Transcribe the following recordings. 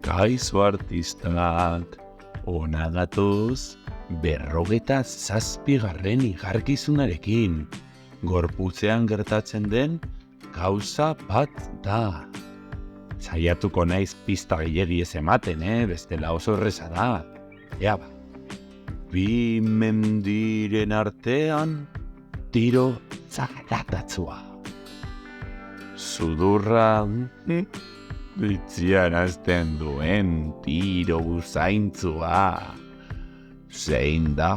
Kaixo artistak, ona datoz, 57. igarkizunarekin, gorputzean gertatzen den gauza bat da. Saiatuko naiz pista gehiegi ez ematen, bestela oso erreza da. Ea ba, bi mendiren artean, tiro zaratatzua. Sudurra, bitxian hasten duen tiro usaintzua. Zein da?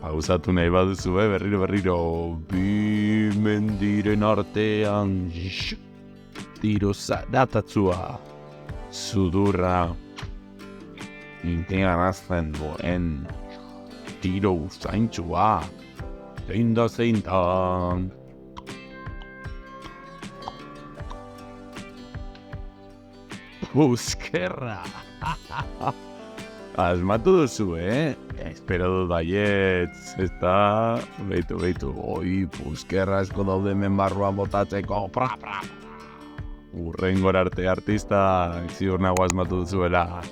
Pausatu nahi baduzu, berriro. Bi mendiren artean, tiro zaratatzua. Sudurra, bitxian hasten duen tiro usaintzua. Zein da. Puskerra! Asmatu duzu, Espero dut baietz, ez da... Beitu, puskerra esko daude hemen barruan botatzeko, pra! Urrengor arte artista, ziur nago asmatu duzuela.